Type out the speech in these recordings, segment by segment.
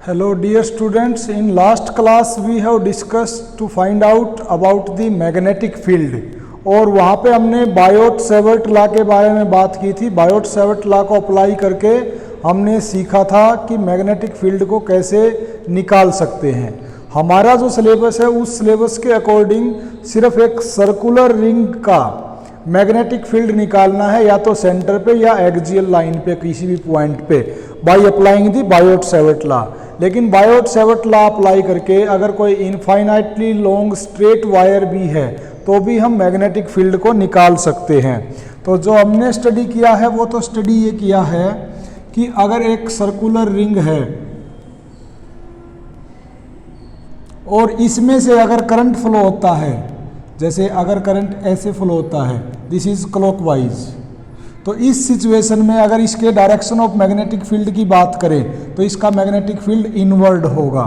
Hello dear students, in last class we have discussed to find out about the magnetic field और वहाँ पे हमने Biot-Savart law के बारे में बात की थी। बायोट-सेवर्ट लॉ को अप्लाई करके हमने सीखा था कि मैग्नेटिक फील्ड को कैसे निकाल सकते हैं। हमारा जो सिलेबस है उस सिलेबस के अकॉर्डिंग सिर्फ एक सर्कुलर रिंग का मैग्नेटिक फील्ड निकालना है, या तो सेंटर पे या एक्सियल लाइन पे किसी भी पॉइंट पे by applying the Biot-Savart law. लेकिन बायोट-सेवर्ट लॉ अप्लाई करके अगर कोई इनफाइनाइटली लॉन्ग स्ट्रेट वायर भी है तो भी हम मैग्नेटिक फील्ड को निकाल सकते हैं। तो जो हमने स्टडी किया है वो तो स्टडी ये किया है कि अगर एक सर्कुलर रिंग है और इसमें से अगर करंट फ्लो होता है, जैसे अगर करंट ऐसे फ्लो होता है, दिस इज क्लॉकवाइज, तो इस सिचुएशन में अगर इसके डायरेक्शन ऑफ मैग्नेटिक फील्ड की बात करें तो इसका मैग्नेटिक फील्ड इनवर्ड होगा।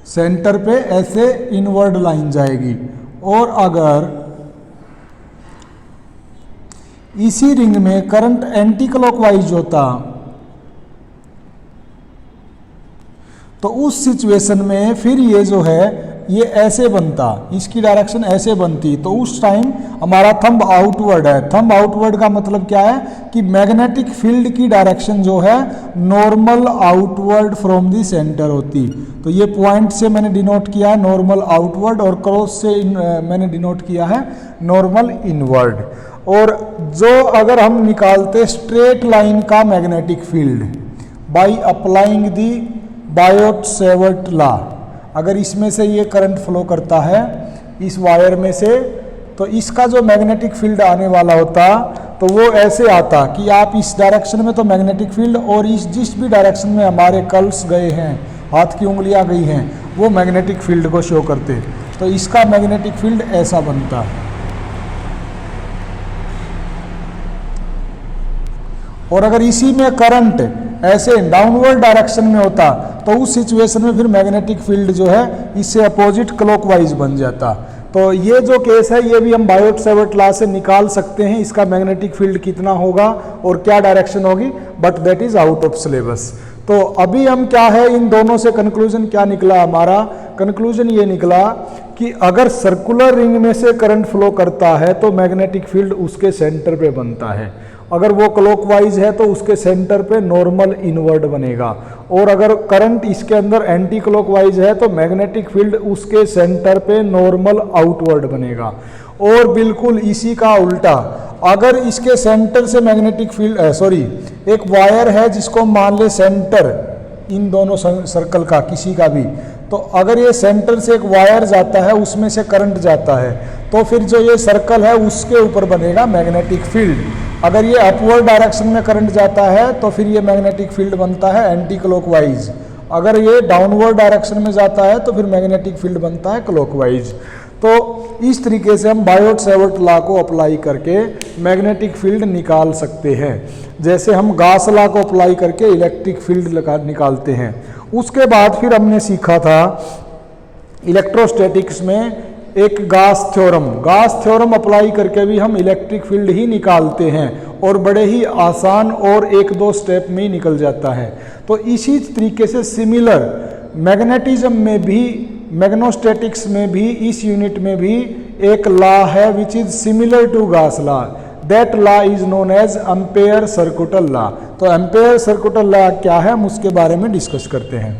सेंटर पे ऐसे इनवर्ड लाइन जाएगी। और अगर इसी रिंग में करंट एंटी क्लॉकवाइज होता तो उस सिचुएशन में फिर ये जो है ये ऐसे बनता, इसकी डायरेक्शन ऐसे बनती, तो उस टाइम हमारा थंब आउटवर्ड है। थंब आउटवर्ड का मतलब क्या है कि मैग्नेटिक फील्ड की डायरेक्शन जो है normal outward from the centre होती। तो ये पॉइंट से मैंने डिनोट किया है नॉर्मल आउटवर्ड और क्रॉस से मैंने डिनोट किया है नॉर्मल इनवर्ड। और जो अगर हम निकालते स्ट्रेट लाइन का magnetic field by applying the Biot-Savart law, अगर इसमें से ये करंट फ्लो करता है इस वायर में से, तो इसका जो मैग्नेटिक फील्ड आने वाला होता तो वो ऐसे आता कि आप इस डायरेक्शन में तो मैग्नेटिक फील्ड और इस जिस भी डायरेक्शन में हमारे कर्ल्स गए हैं, हाथ की उंगलियां गई हैं, वो मैग्नेटिक फील्ड को शो करते। तो इसका मैग्नेटिक फील्ड ऐसा बनता। और अगर इसी में करंट ऐसे डाउनवर्ड डायरेक्शन में होता तो उस सिचुएशन में फिर मैग्नेटिक फील्ड जो है इससे अपोजिट क्लॉकवाइज बन जाता। तो ये जो केस है ये भी हम बायोट-सेवर्ट लॉ से निकाल सकते हैं, इसका मैग्नेटिक फील्ड कितना होगा और क्या डायरेक्शन होगी, but that is out of syllabus. तो अभी हम क्या है, इन दोनों से कंक्लूजन क्या निकला, हमारा कंक्लूजन ये निकला कि अगर सर्कुलर रिंग में से करंट फ्लो करता है तो मैग्नेटिक फील्ड उसके सेंटर पे बनता है। अगर वो क्लॉकवाइज है तो उसके सेंटर पे नॉर्मल इनवर्ड बनेगा। और अगर करंट इसके अंदर एंटी क्लॉकवाइज है तो मैग्नेटिक फील्ड उसके सेंटर पे नॉर्मल आउटवर्ड बनेगा। और बिल्कुल इसी का उल्टा, अगर इसके सेंटर से मैग्नेटिक फील्ड एक वायर है जिसको मान ले सेंटर इन दोनों सर्कल का किसी का भी, तो अगर ये सेंटर से एक वायर जाता है उसमें से करंट जाता है तो फिर जो ये सर्कल है उसके ऊपर बनेगा मैग्नेटिक फील्ड। अगर ये अपवर्ड डायरेक्शन में करंट जाता है तो फिर ये मैग्नेटिक फील्ड बनता है एंटी क्लॉकवाइज। अगर ये डाउनवर्ड डायरेक्शन में जाता है तो फिर मैग्नेटिक फील्ड बनता है क्लॉकवाइज। तो इस तरीके से हम बायोट-सेवर्ट लॉ को अप्लाई करके मैग्नेटिक फील्ड निकाल सकते हैं, जैसे हम गॉस लॉ को अप्लाई करके इलेक्ट्रिक फील्ड निकालते हैं। उसके बाद फिर हमने सीखा था इलेक्ट्रोस्टैटिक्स में एक गॉस थ्योरम अप्लाई करके भी हम इलेक्ट्रिक फील्ड ही निकालते हैं और बड़े ही आसान और एक दो स्टेप में ही निकल जाता है। तो इसी तरीके से सिमिलर मैग्नेटिज्म में भी, मैग्नोस्टैटिक्स में भी, इस यूनिट में भी एक लॉ है which is similar to Gauss law. That law is known as Ampere circuital law. तो एम्पेयर सर्कुटल लॉ क्या है हम उसके बारे में डिस्कस करते हैं।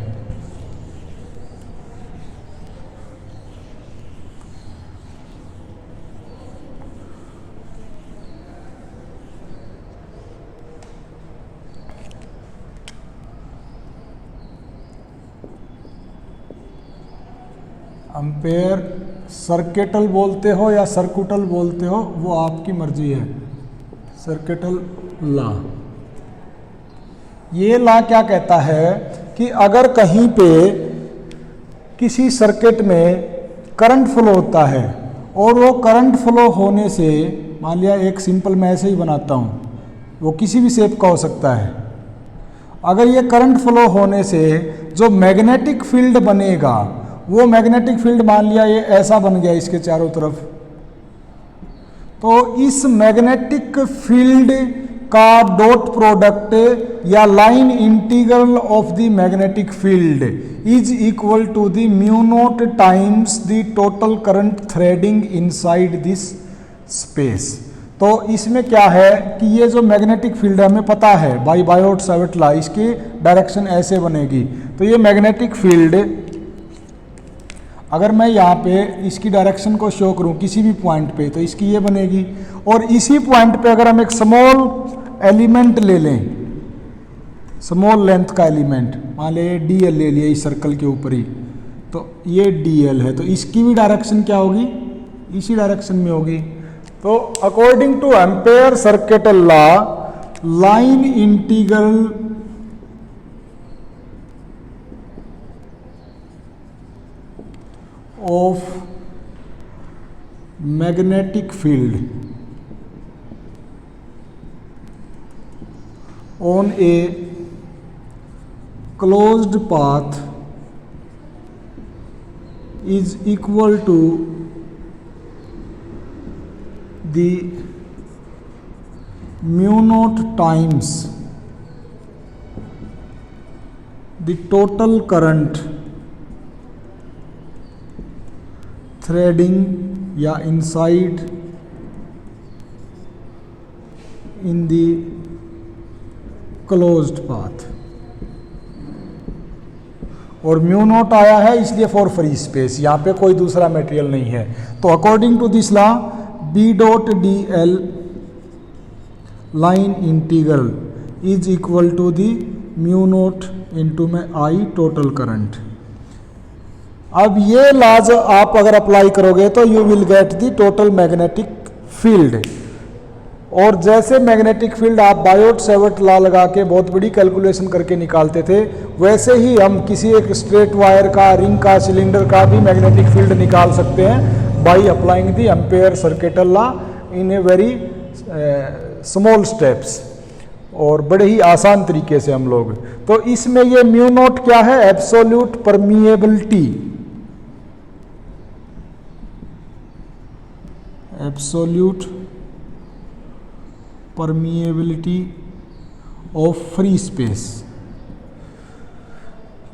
एम्पेयर सर्किटल बोलते हो या सर्कुटल बोलते हो वो आपकी मर्जी है। सर्किटल लॉ, ये लॉ क्या कहता है कि अगर कहीं पे किसी सर्किट में करंट फ्लो होता है और वो करंट फ्लो होने से, मान लिया एक सिंपल मैं ऐसे ही बनाता हूँ, वो किसी भी शेप का हो सकता है। अगर ये करंट फ्लो होने से जो मैग्नेटिक फील्ड बनेगा वो मैग्नेटिक फील्ड मान लिया ये ऐसा बन गया इसके चारों तरफ, तो इस मैग्नेटिक फील्ड का डॉट प्रोडक्ट या line integral of the magnetic field is equal to the mu naught times the total current threading inside this space. तो इसमें क्या है कि ये जो मैग्नेटिक फील्ड है हमें पता है बाय बायोट-सैवर्ट लॉ, इसकी डायरेक्शन ऐसे बनेगी। तो ये मैग्नेटिक फील्ड अगर मैं यहाँ पे इसकी डायरेक्शन को शो करूँ किसी भी पॉइंट पे तो इसकी ये बनेगी, और इसी पॉइंट पे अगर हम एक स्मॉल एलिमेंट ले लें, स्मॉल लेंथ का एलिमेंट, मान ले DL ले लिया इस सर्कल के ऊपर ही, तो ये DL है, तो इसकी भी डायरेक्शन क्या होगी, इसी डायरेक्शन में होगी। तो according to ampere circuit law, line integral of magnetic field on a closed path is equal to the mu naught times the total current threading या inside in the closed path, और mu not आया है इसलिए for free space, यहाँ पे कोई दूसरा material नहीं है। तो according to this law B dot DL line integral is equal to the mu not into में I टोटल करंट। अब ये लॉज आप अगर अप्लाई करोगे तो you will get the total magnetic field, और जैसे मैग्नेटिक फील्ड आप बायोट-सैवर्ट लॉ लगा के बहुत बड़ी कैलकुलेशन करके निकालते थे, वैसे ही हम किसी एक स्ट्रेट वायर का, रिंग का, सिलेंडर का भी मैग्नेटिक फील्ड निकाल सकते हैं by applying the ampere circuit law in a very small steps, और बड़े ही आसान तरीके से हम लोग। तो इसमें ये म्यू नॉट क्या है, absolute permeability, absolute permeability of free space.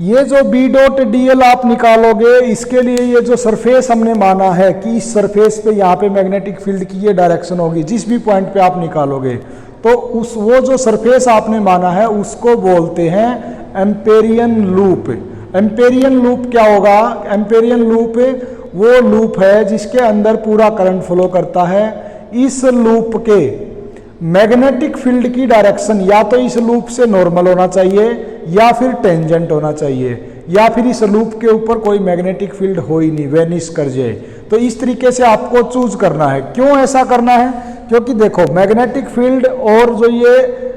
ये जो B डॉट DL आप निकालोगे, इसके लिए ये जो सरफेस हमने माना है कि इस सरफेस पे यहाँ पे मैग्नेटिक फील्ड की ये डायरेक्शन होगी, जिस भी पॉइंट पे आप निकालोगे, तो उस वो जो सरफेस आपने माना है उसको बोलते हैं एम्पेरियन लूप। एम्पेरियन लूप क्या होगा, एम्पेरियन लूप वो लूप है जिसके अंदर पूरा करंट फ्लो करता है। इस लूप के मैग्नेटिक फील्ड की डायरेक्शन या तो इस लूप से नॉर्मल होना चाहिए या फिर टेंजेंट होना चाहिए, या फिर इस लूप के ऊपर कोई मैग्नेटिक फील्ड हो ही नहीं, वेनिश कर जाए। तो इस तरीके से आपको चूज करना है। क्यों ऐसा करना है, क्योंकि देखो मैग्नेटिक फील्ड और जो ये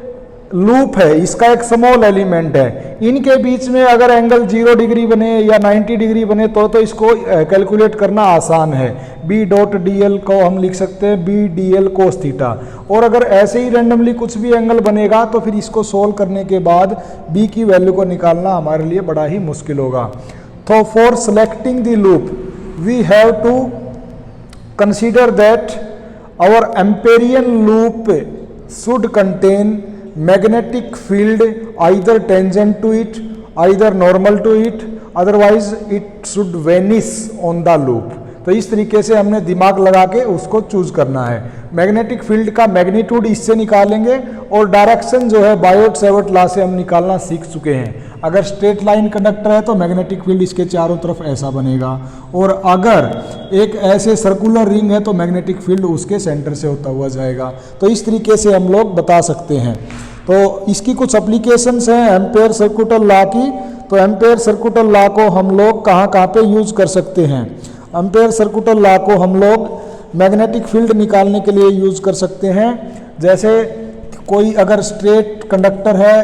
लूप है इसका एक स्मॉल एलिमेंट है, इनके बीच में अगर एंगल 0 डिग्री बने या 90 डिग्री बने तो इसको कैलकुलेट करना आसान है। B डॉट DL को हम लिख सकते हैं B DL कोस थीटा, और अगर ऐसे ही रैंडमली कुछ भी एंगल बनेगा तो फिर इसको सोल्व करने के बाद B की वैल्यू को निकालना हमारे लिए बड़ा ही मुश्किल होगा। तो for selecting the loop we have to consider that our Amperian loop should contain magnetic field either tangent to it, either normal to it, otherwise it should vanish on the loop। तो इस तरीके से हमने दिमाग लगा के उसको choose करना है। मैग्नेटिक फील्ड का मैग्नीट्यूड इससे निकालेंगे, और डायरेक्शन जो है बायोट-सैवर्ट लॉ से हम निकालना सीख चुके हैं। अगर स्ट्रेट लाइन कंडक्टर है तो मैग्नेटिक फील्ड इसके चारों तरफ ऐसा बनेगा, और अगर एक ऐसे सर्कुलर रिंग है तो मैग्नेटिक फील्ड उसके सेंटर से होता हुआ जाएगा। तो इस तरीके से हम लोग बता सकते हैं। तो इसकी कुछ एप्लीकेशंस हैं एम्पेयर सर्किट लॉ की। तो एम्पेयर सर्किट लॉ को हम लोग कहाँ कहाँ पे यूज कर सकते हैं, एम्पेयर सर्किट लॉ को हम लोग मैग्नेटिक फील्ड निकालने के लिए यूज कर सकते हैं। जैसे कोई अगर स्ट्रेट कंडक्टर है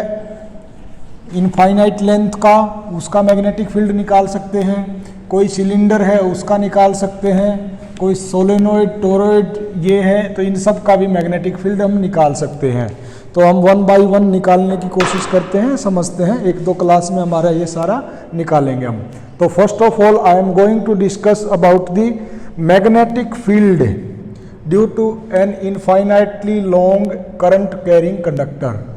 इनफाइनाइट लेंथ का, उसका मैग्नेटिक फील्ड निकाल सकते हैं। कोई सिलेंडर है उसका निकाल सकते हैं। कोई सोलेनोइड, टोरॉइड ये है, तो इन सब का भी मैग्नेटिक फील्ड हम निकाल सकते हैं। तो हम 1 बाय 1 निकालने की कोशिश करते हैं, समझते हैं। 1-2 क्लास में हमारा ये सारा निकालेंगे हम। तो first of all I am going to discuss about the magnetic field due to an infinitely long current carrying conductor.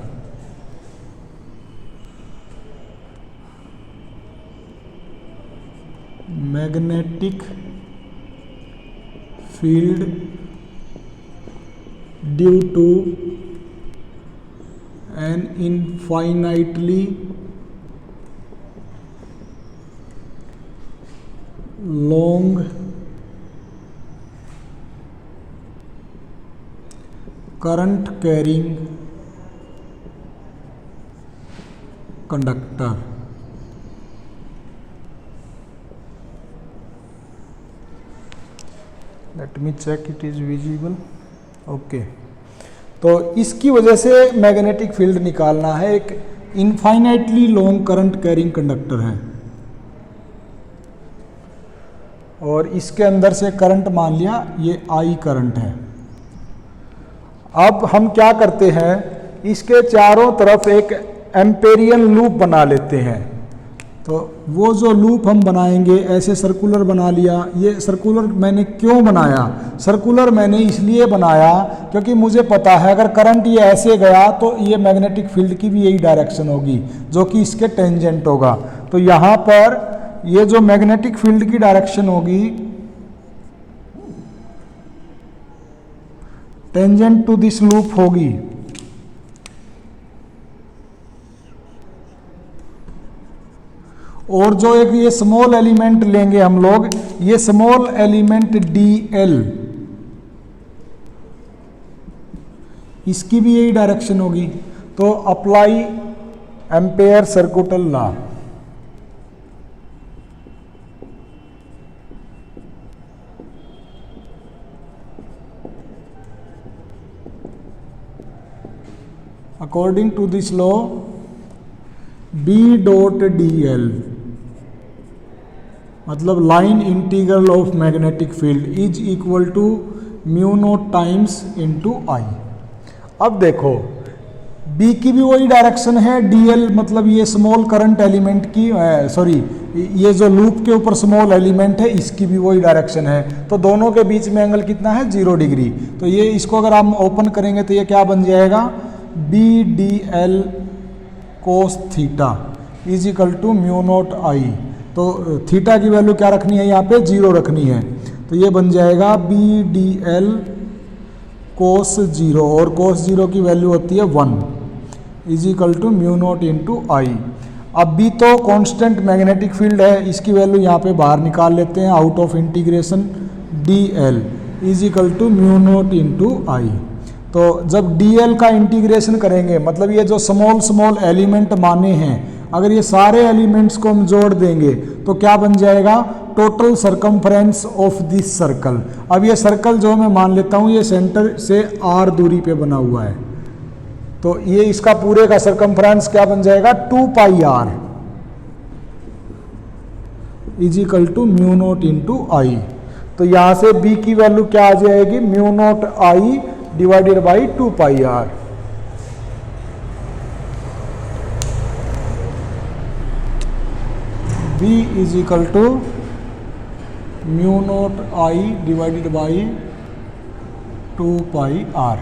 Magnetic field due to an infinitely long current carrying conductor. Let me check it is visible. Okay, तो इसकी वजह से magnetic field निकालना है। एक infinitely long current carrying conductor है और इसके अंदर से करंट मान लिया ये आई करंट है। अब हम क्या करते हैं, इसके चारों तरफ एक एम्पेरियन लूप बना लेते हैं। तो वो जो लूप हम बनाएंगे, ऐसे सर्कुलर बना लिया। ये सर्कुलर मैंने क्यों बनाया? सर्कुलर मैंने इसलिए बनाया क्योंकि मुझे पता है अगर करंट ये ऐसे गया तो ये मैग्नेटिक फील्ड की भी यही डायरेक्शन होगी जो कि इसके टेंजेंट होगा। तो यहाँ पर ये जो मैग्नेटिक फील्ड की डायरेक्शन होगी टेंजेंट टू दिस लूप होगी। और जो एक ये स्मॉल एलिमेंट लेंगे हम लोग, ये स्मॉल एलिमेंट dl, इसकी भी यही डायरेक्शन होगी। तो apply Ampere circuital law. According to this law, B dot dl मतलब line integral of magnetic field is equal to mu naught times into I. अब देखो B की भी वही डायरेक्शन है, dl मतलब ये स्मॉल करंट एलिमेंट की सॉरी ये जो लूप के ऊपर स्मॉल एलिमेंट है इसकी भी वही डायरेक्शन है। तो दोनों के बीच में एंगल कितना है? 0 डिग्री। तो ये इसको अगर हम ओपन करेंगे तो ये क्या बन जाएगा? B dl cos theta is equal to mu not I. तो थीटा की वैल्यू क्या रखनी है? यहाँ पे 0 रखनी है। तो ये बन जाएगा B dl कोस 0 और कोस 0 की वैल्यू होती है 1 is equal to mu not into I. अब B तो कांस्टेंट मैग्नेटिक फील्ड है, इसकी वैल्यू यहाँ पे बाहर निकाल लेते हैं। Out of integration dl is equal to mu not into I. तो जब dl का इंटीग्रेशन करेंगे मतलब ये जो स्मॉल स्मॉल एलिमेंट माने हैं, अगर ये सारे एलिमेंट्स को हम जोड़ देंगे तो क्या बन जाएगा? Total circumference of this circle. अब ये सर्कल जो मैं मान लेता हूँ ये सेंटर से r दूरी पे बना हुआ है, तो ये इसका पूरे का सरकमफ्रेंस क्या बन जाएगा? 2 pi r is equal to mu not into I. तो यहाँ से B की वैल्यू क्या आ जाएगी? Mu not I divided by 2 pi r। B is equal to mu not I divided by 2 pi r।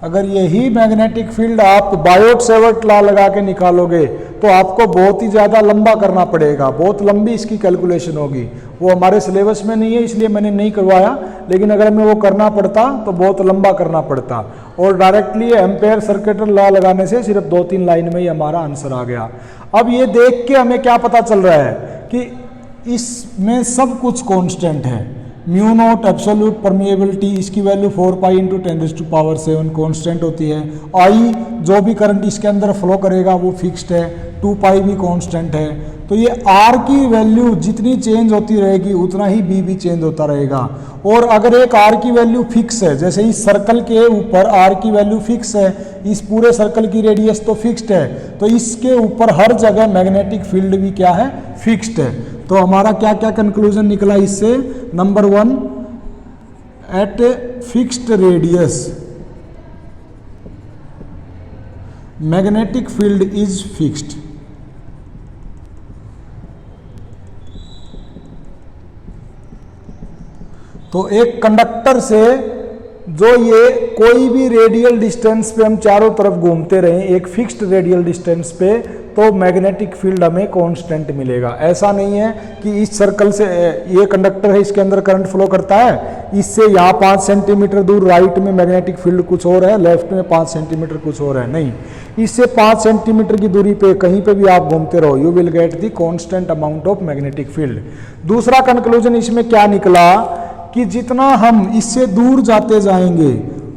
अगर यही मैग्नेटिक फील्ड आप बायोट सेवर्ट लॉ लगा के निकालोगे तो आपको बहुत ही ज़्यादा लंबा करना पड़ेगा, बहुत लंबी इसकी कैलकुलेशन होगी। वो हमारे सिलेबस में नहीं है इसलिए मैंने नहीं करवाया, लेकिन अगर हमें वो करना पड़ता तो बहुत लंबा करना पड़ता। और डायरेक्टली एम्पेयर सर्किटल लॉ लगाने से सिर्फ 2-3 लाइन में ही हमारा आंसर आ गया। अब ये देख के हमें क्या पता चल रहा है कि इसमें सब कुछ कांस्टेंट है। म्यू नॉट एब्सोल्यूट परमिएबिलिटी इसकी वैल्यू 4 पाई इंटू 10⁻⁷ कांस्टेंट होती है। आई जो भी करंट इसके अंदर फ्लो करेगा वो फिक्स्ड है, 2 पाई भी कांस्टेंट है। तो ये आर की वैल्यू जितनी चेंज होती रहेगी उतना ही बी भी चेंज होता रहेगा। और अगर एक आर की वैल्यू फिक्स है, जैसे इस सर्कल के ऊपर आर की वैल्यू फिक्स है, इस पूरे सर्कल की रेडियस तो फिक्स्ड है, तो इसके ऊपर हर जगह मैग्नेटिक फील्ड भी क्या है? फिक्स्ड है। तो हमारा क्या क्या कंक्लूजन निकला इससे? Number 1, at fixed radius magnetic field is fixed. तो एक कंडक्टर से जो ये कोई भी रेडियल डिस्टेंस पे हम चारों तरफ घूमते रहें एक फिक्स्ड रेडियल डिस्टेंस पे, तो मैग्नेटिक फील्ड हमें कांस्टेंट मिलेगा। ऐसा नहीं है कि इस सर्कल से ये कंडक्टर है, इसके अंदर करंट फ्लो करता है, इससे यहाँ 5 सेंटीमीटर दूर राइट में मैग्नेटिक फील्ड कुछ और है, लेफ्ट में 5 सेंटीमीटर कुछ और है, नहीं, इससे 5 सेंटीमीटर की दूरी पे कहीं पे भी आप घूमते रहो, you will get the constant amount of magnetic field. दूसरा कंक्लूजन इसमें क्या निकला कि जितना हम इससे दूर जाते जाएंगे,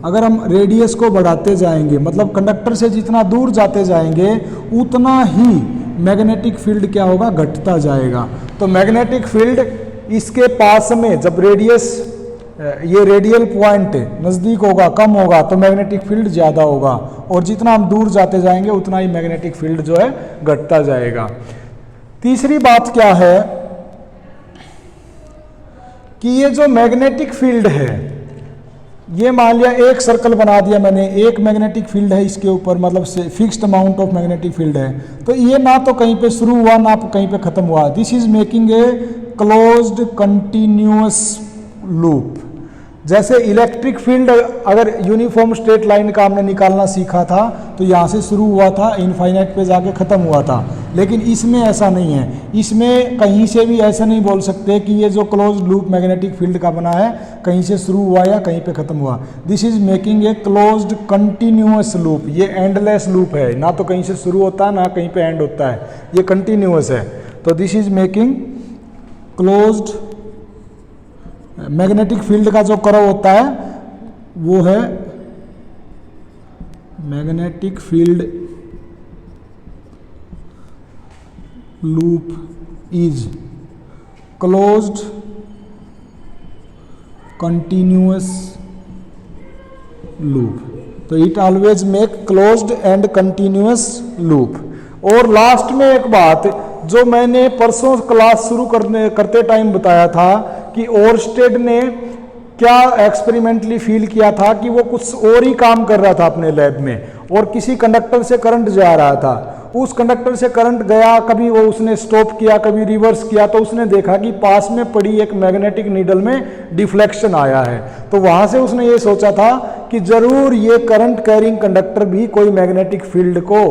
अगर हम रेडियस को बढ़ाते जाएंगे, मतलब कंडक्टर से जितना दूर जाते जाएंगे उतना ही मैग्नेटिक फील्ड क्या होगा, घटता जाएगा। तो मैग्नेटिक फील्ड इसके पास में जब रेडियस ये रेडियल पॉइंट नज़दीक होगा, कम होगा, तो मैग्नेटिक फील्ड ज़्यादा होगा, और जितना हम दूर जाते जाएंगे उतना ही मैग्नेटिक फील्ड जो है घटता जाएगा। तीसरी बात क्या है कि ये जो मैग्नेटिक फील्ड है, ये मान लिया एक सर्कल बना दिया मैंने, एक मैग्नेटिक फील्ड है इसके ऊपर, मतलब से fixed amount of magnetic field है, तो ये ना तो कहीं पे शुरू हुआ ना कहीं पे खत्म हुआ। This is making a closed continuous loop. जैसे इलेक्ट्रिक फील्ड अगर यूनिफॉर्म स्ट्रेट लाइन का हमने निकालना सीखा था तो यहाँ से शुरू हुआ था, इनफाइनाइट पे जाके ख़त्म हुआ था, लेकिन इसमें ऐसा नहीं है। इसमें कहीं से भी ऐसा नहीं बोल सकते कि ये जो क्लोज लूप मैग्नेटिक फील्ड का बना है कहीं से शुरू हुआ या कहीं पे ख़त्म हुआ। This is making a closed continuous loop. ये एंडलेस लूप है, ना तो कहीं से शुरू होता है ना कहीं पे एंड होता है, ये कंटिन्यूअस है। तो this is making closed, magnetic field का जो कर्व होता है वो है magnetic field loop is closed continuous loop. तो it always make closed and continuous loop. और लास्ट में एक बात जो मैंने परसों क्लास शुरू करते टाइम बताया था कि ओरस्टेड ने क्या एक्सपेरिमेंटली फील किया था कि वो कुछ और ही काम कर रहा था अपने लैब में, और किसी कंडक्टर से करंट जा रहा था, उस कंडक्टर से करंट गया, कभी वो उसने स्टॉप किया कभी रिवर्स किया, तो उसने देखा कि पास में पड़ी एक मैग्नेटिक नीडल में डिफ्लेक्शन आया है। तो वहाँ से उसने ये सोचा था कि ज़रूर ये करंट कैरिंग कंडक्टर भी कोई मैग्नेटिक फील्ड को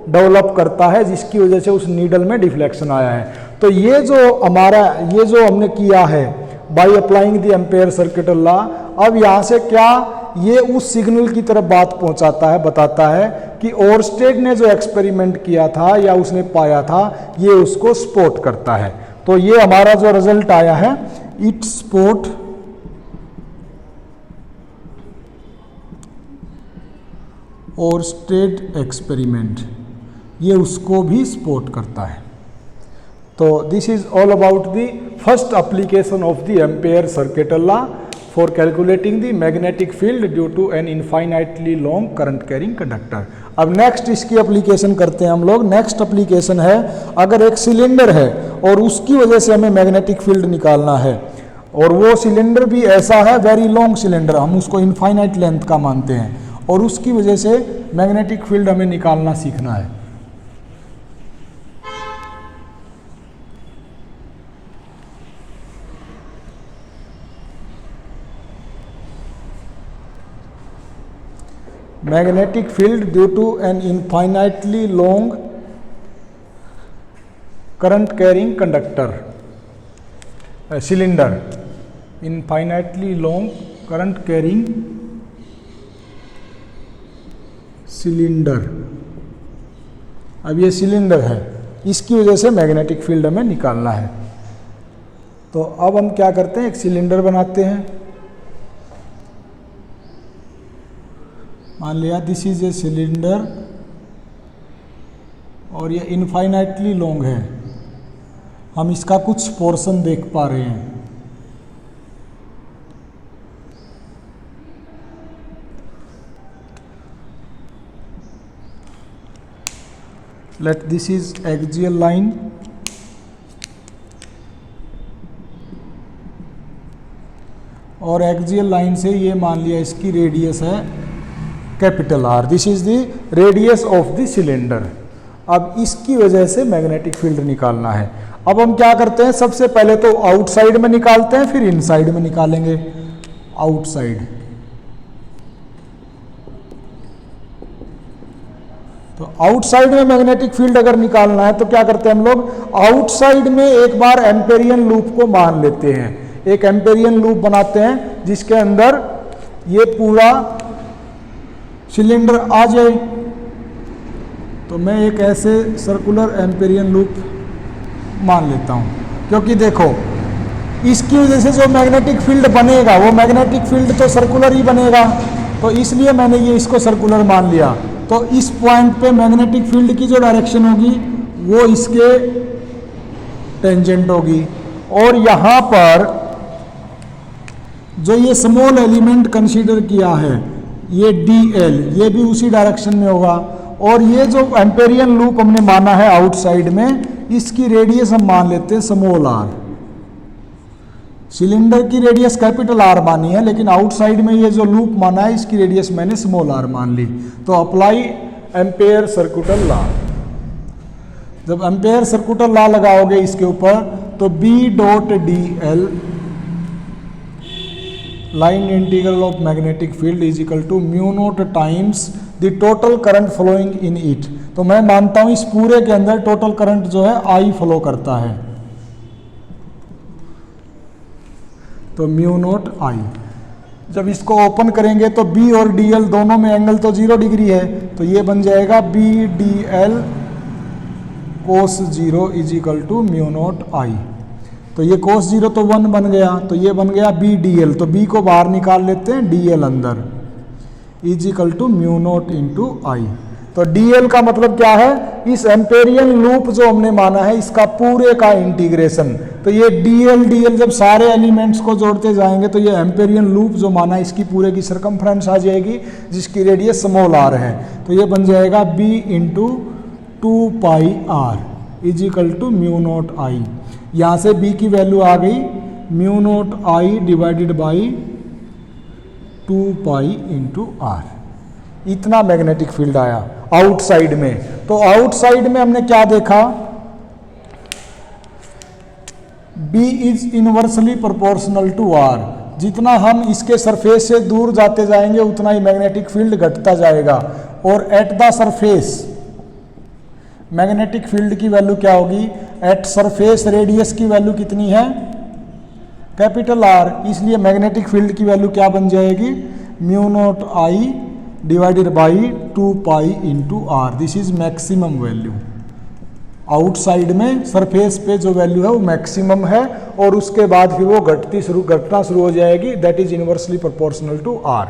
डेवलप करता है जिसकी वजह से उस नीडल में डिफ्लेक्शन आया है। तो ये जो हमने किया है by applying the Ampere circuit law, अब यहाँ से क्या ये उस सिग्नल की तरफ बात पहुँचाता है, बताता है कि ओरस्टेड ने जो एक्सपेरिमेंट किया था या उसने पाया था ये उसको सपोर्ट करता है। तो ये हमारा जो रिजल्ट आया है, इट सपोर्ट ओरस्टेड एक्सपेरिमेंट, ये उसको भी सपोर्ट करता है। तो this is all about the first application of the Ampere circuit law for calculating the magnetic field due to an infinitely long current carrying conductor. अब next इसकी application करते हैं हम लोग। नेक्स्ट एप्लीकेशन है, अगर एक सिलेंडर है और उसकी वजह से हमें मैग्नेटिक फील्ड निकालना है, और वो सिलेंडर भी ऐसा है वेरी लॉन्ग सिलेंडर, हम उसको इनफाइनाइट लेंथ का मानते हैं, और उसकी वजह से मैग्नेटिक फील्ड हमें निकालना सीखना है। Magnetic field due to an infinitely long current carrying conductor cylinder, infinitely long current carrying cylinder. अब ये सिलेंडर है, इसकी वजह से मैग्नेटिक फील्ड हमें निकालना है। तो अब हम क्या करते हैं, एक सिलेंडर बनाते हैं। मान लिया दिस इज ए सिलेंडर और ये इनफाइनाइटली लॉन्ग है, हम इसका कुछ पोर्शन देख पा रहे हैं। Let this is axial line, और एक्सियल लाइन से ये मान लिया इसकी रेडियस है capital R, this is the radius of the cylinder. अब इसकी वजह से मैग्नेटिक फील्ड निकालना है। अब हम क्या करते हैं, सबसे पहले तो आउटसाइड में निकालते हैं, फिर इनसाइड में निकालेंगे। आउटसाइड तो आउटसाइड में मैग्नेटिक फील्ड अगर निकालना है तो क्या करते हैं हम लोग, आउटसाइड में एक बार एम्पेरियन लूप को मान लेते हैं, एक एम्पेरियन लूप बनाते हैं जिसके अंदर ये पूरा सिलेंडर आ जाए। तो मैं एक ऐसे सर्कुलर एम्पेरियन लूप मान लेता हूँ, क्योंकि देखो इसकी वजह से जो मैग्नेटिक फील्ड बनेगा वो मैग्नेटिक फील्ड तो सर्कुलर ही बनेगा, तो इसलिए मैंने ये इसको सर्कुलर मान लिया। तो इस पॉइंट पे मैग्नेटिक फील्ड की जो डायरेक्शन होगी वो इसके टेंजेंट होगी, और यहाँ पर जो ये स्मॉल एलिमेंट कंसीडर किया है ये dl, ये भी उसी डायरेक्शन में होगा। और ये जो एम्पेरियन लूप हमने माना है आउटसाइड में, इसकी रेडियस हम मान लेते हैं स्मॉल r। सिलेंडर की रेडियस कैपिटल R मानी है, लेकिन आउटसाइड में ये जो लूप माना है इसकी रेडियस मैंने स्मॉल r मान ली। तो अप्लाई एम्पेयर सर्कुटल लॉ। जब एम्पेयर सर्कुटल लॉ लगाओगे इसके ऊपर तो B dot dl line integral of magnetic field is equal to mu naught times the total current flowing in it. तो मैं मानता हूं इस पूरे के अंदर टोटल करंट जो है I फ्लो करता है, तो म्यू नॉट I। जब इसको ओपन करेंगे तो B और dl दोनों में एंगल तो 0 डिग्री है, तो ये बन जाएगा B dl cos 0 is equal to mu naught I। तो ये कोस 0 तो 1 बन गया, तो ये बन गया B dl, तो B को बाहर निकाल लेते हैं, dl अंदर is equal to mu not into I। तो dl का मतलब क्या है, इस एम्पेरियन लूप जो हमने माना है इसका पूरे का इंटीग्रेशन। तो ये dl जब सारे एलिमेंट्स को जोड़ते जाएंगे तो ये एम्पेरियन लूप जो माना है इसकी पूरे की सरकमफ्रेंस आ जाएगी, जिसकी रेडियस स्मॉल r है। तो ये बन जाएगा b into 2 pi r is equal to mu naught I। यहाँ से b की वैल्यू आ गई mu naught I divided by 2 pi into r। इतना मैग्नेटिक फील्ड आया आउटसाइड में। तो आउटसाइड में हमने क्या देखा, B is inversely proportional to R। जितना हम इसके सरफेस से दूर जाते जाएंगे उतना ही मैग्नेटिक फील्ड घटता जाएगा, और eight the surface magnetic field की वैल्यू क्या होगी, एट सरफेस रेडियस की वैल्यू कितनी है, कैपिटल R। इसलिए मैग्नेटिक फील्ड की वैल्यू क्या बन जाएगी, mu naught I divided by 2 pi into R। This is maximum value. Outside में सरफेस पे जो वैल्यू है वो मैक्सिमम है, और उसके बाद फिर वो घटना शुरू हो जाएगी, that is inversely proportional to R।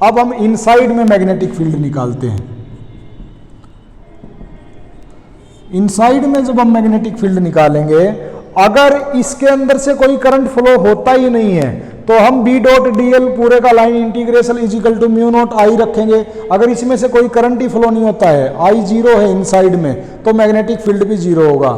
अब हम इनसाइड में मैग्नेटिक फील्ड निकालते हैं। इनसाइड में जब हम मैग्नेटिक फील्ड निकालेंगे, अगर इसके अंदर से कोई करंट फ्लो होता ही नहीं है तो हम B डॉट dl पूरे का line integration is equal to mu naught I रखेंगे। अगर इसमें से कोई करंट ही फ्लो नहीं होता है, I 0 है इनसाइड में, तो मैग्नेटिक फील्ड भी 0 होगा।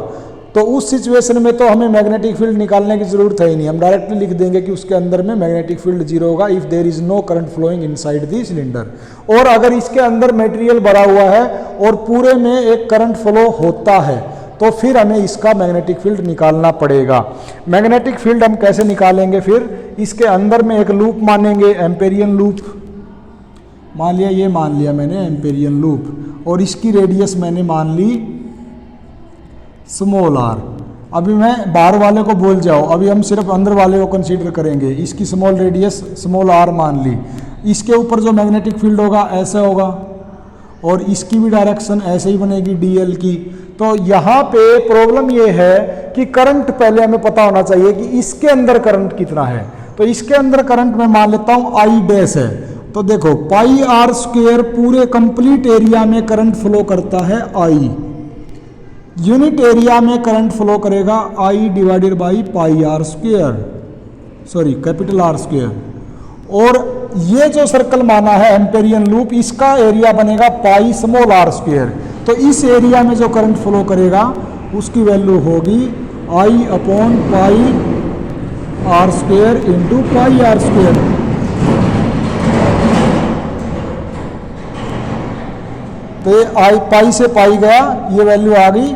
तो उस सिचुएशन में तो हमें मैग्नेटिक फील्ड निकालने की जरूरत है ही नहीं, हम डायरेक्टली लिख देंगे कि उसके अंदर में मैग्नेटिक फील्ड 0 होगा if there is no current flowing inside the cylinder. और अगर इसके अंदर मटेरियल भरा हुआ है और पूरे में एक करंट फ्लो होता है तो फिर हमें इसका मैग्नेटिक फील्ड निकालना पड़ेगा। मैग्नेटिक फील्ड हम कैसे निकालेंगे, फिर इसके अंदर में एक लूप मानेंगे, एम्पेरियन लूप मान लिया, ये मान लिया मैंने एम्पेरियन लूप, और इसकी रेडियस मैंने मान ली स्मॉल r। अभी मैं बाहर वाले को बोल जाओ, अभी हम सिर्फ अंदर वाले को कंसीडर करेंगे। इसकी स्मॉल रेडियस स्मॉल r मान ली। इसके ऊपर जो मैग्नेटिक फील्ड होगा ऐसा होगा, और इसकी भी डायरेक्शन ऐसे ही बनेगी dl की। तो यहाँ पे प्रॉब्लम ये है कि करंट पहले हमें पता होना चाहिए कि इसके अंदर करंट कितना है। तो इसके अंदर करंट मैं मान लेता हूँ I डैश है। तो देखो पाई r स्क्वायर पूरे कंप्लीट एरिया में करंट फ्लो करता है I, यूनिट एरिया में करंट फ्लो करेगा I divided by pi r square, sorry capital R square. और ये जो सर्कल माना है एम्पेरियन लूप, इसका एरिया बनेगा पाई स्मॉल r स्क्वायर। तो इस एरिया में जो करंट फ्लो करेगा उसकी वैल्यू होगी I upon pi r square into pi r square. तो ये I पाई से पाई गया, ये वैल्यू आ गई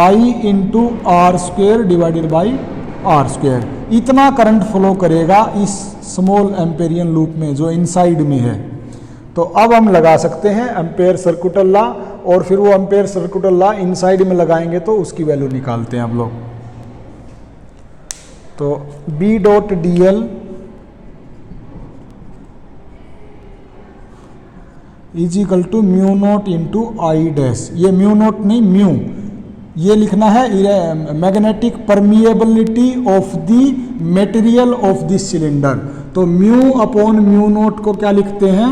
I into r square divided by r square. इतना करंट फ्लो करेगा इस स्मॉल एम्पेरियन लूप में जो इनसाइड में है। तो अब हम लगा सकते हैं एम्पेयर सर्कुलर लॉ, और फिर वो एम्पेयर सर्कुलर लॉ इनसाइड में लगाएंगे तो उसकी वैल्यू निकालते हैं हम लोग। तो B dot DL is equal to mu not into I dash, ये म्यू नॉट नहीं म्यू, ये लिखना है magnetic permeability of the material of this cylinder. तो म्यू अपॉन म्यू नॉट को क्या लिखते हैं,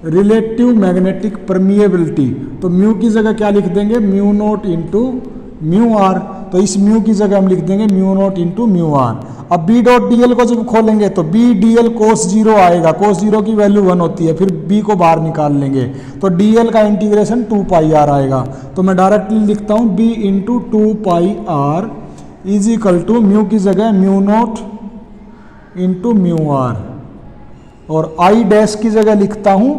रिलेटिव मैग्नेटिक परमिएबिलिटी। तो म्यू की जगह क्या लिख देंगे, mu not into mu r. तो इस म्यू की जगह हम लिख देंगे mu not into mu r. अब B डॉट DL को जब खोलेंगे तो B DL cos 0 आएगा, cos 0 की वैल्यू 1 होती है, फिर B को बाहर निकाल लेंगे तो DL का इंटीग्रेशन 2 पाई आर आएगा। तो मैं डायरेक्टली लिखता हूँ B into 2 pi r is equal to mu की जगह mu not into mu r, और आई डैश की जगह लिखता हूँ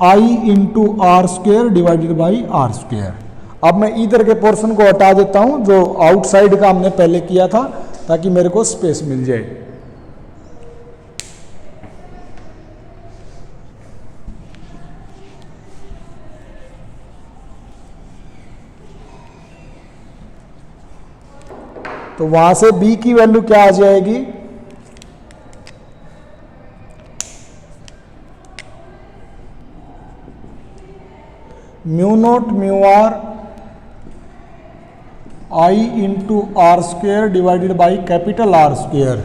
I into r square divided by r square. अब मैं इधर के पोर्शन को हटा देता हूँ जो आउटसाइड का हमने पहले किया था, ताकि मेरे को स्पेस मिल जाए। तो वहां से B की वैल्यू क्या आ जाएगी, mu naught mu r I into r square divided by capital r square,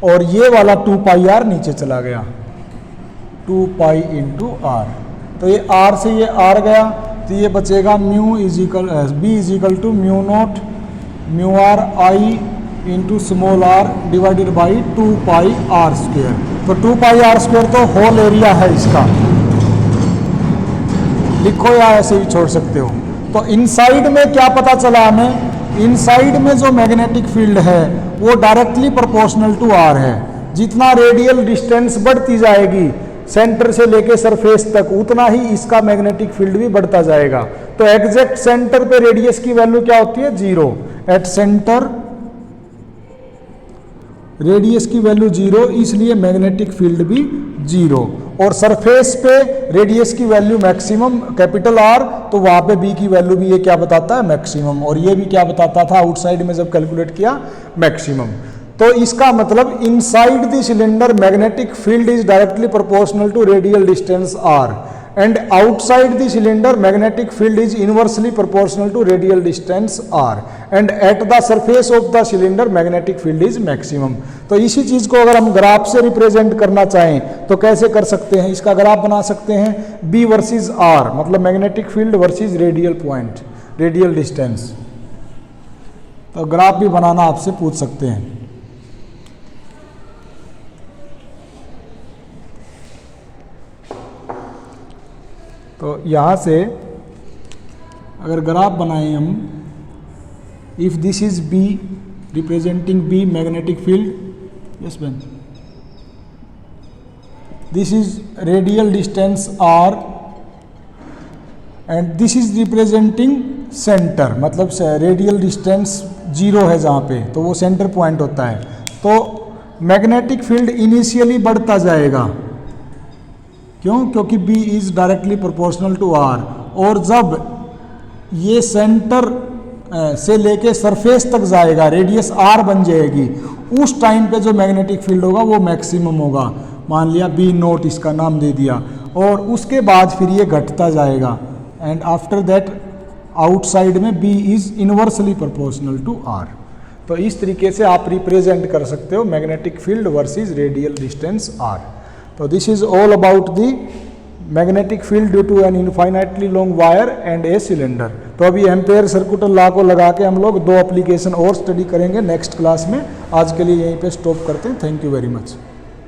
और ये वाला 2 पाई आर नीचे चला गया, 2 पाई इंटू आर। तो ये आर से ये आर गया, तो ये बचेगा mu is equal B is equal to mu naught mu r I into small r divided by 2 pi r square. तो 2 पाई आर स्क्वेयर तो होल एरिया है इसका, लिखो या ऐसे ही छोड़ सकते हो। तो इनसाइड में क्या पता चला हमें, इनसाइड में जो मैग्नेटिक फील्ड है वो डायरेक्टली प्रोपोर्शनल टू आर है। जितना रेडियल डिस्टेंस बढ़ती जाएगी सेंटर से लेके सरफेस तक, उतना ही इसका मैग्नेटिक फील्ड भी बढ़ता जाएगा। तो एग्जैक्ट सेंटर पे रेडियस की वैल्यू क्या होती है, 0। एट सेंटर रेडियस की वैल्यू 0, इसलिए मैग्नेटिक फील्ड भी 0। और सरफेस पे रेडियस की वैल्यू मैक्सिमम कैपिटल आर, तो वहां पे B की वैल्यू भी ये क्या बताता है, मैक्सिमम। और ये भी क्या बताता था आउटसाइड में जब कैलकुलेट किया, मैक्सिमम। तो इसका मतलब inside the cylinder magnetic field is directly proportional to radial distance r, and outside the cylinder magnetic field is inversely proportional to radial distance r, and at the surface of the cylinder magnetic field is maximum. तो इसी चीज को अगर हम graph से represent करना चाहें तो कैसे कर सकते हैं, इसका ग्राफ बना सकते हैं B वर्सेस R, मतलब magnetic field versus radial point, radial distance. तो ग्राफ भी बनाना आपसे पूछ सकते हैं। तो यहाँ से अगर ग्राफ बनाएं हम, if this is B representing B magnetic field, yes man, this is radial distance R and this is representing centre, मतलब रेडियल डिस्टेंस 0 है जहाँ पे, तो वो सेंटर पॉइंट होता है। तो मैग्नेटिक फील्ड इनिशियली बढ़ता जाएगा, क्यों, क्योंकि B is directly proportional to R, और जब ये सेंटर से लेके सरफेस तक जाएगा, रेडियस R बन जाएगी, उस टाइम पे जो मैग्नेटिक फील्ड होगा वो मैक्सिमम होगा। मान लिया B नोट इसका नाम दे दिया, और उसके बाद फिर ये घटता जाएगा, एंड आफ्टर दैट आउटसाइड में B is inversely proportional to R। तो इस तरीके से आप रिप्रेजेंट कर सकते हो magnetic field versus radial distance R। तो this is all about the magnetic field due to an infinitely long wire and a cylinder. तो अभी एम्पेयर सर्कुलर लॉ को लगा के हम लोग 2 एप्लीकेशन और स्टडी करेंगे नेक्स्ट क्लास में। आज के लिए यहीं पे स्टॉप करते हैं। Thank you very much.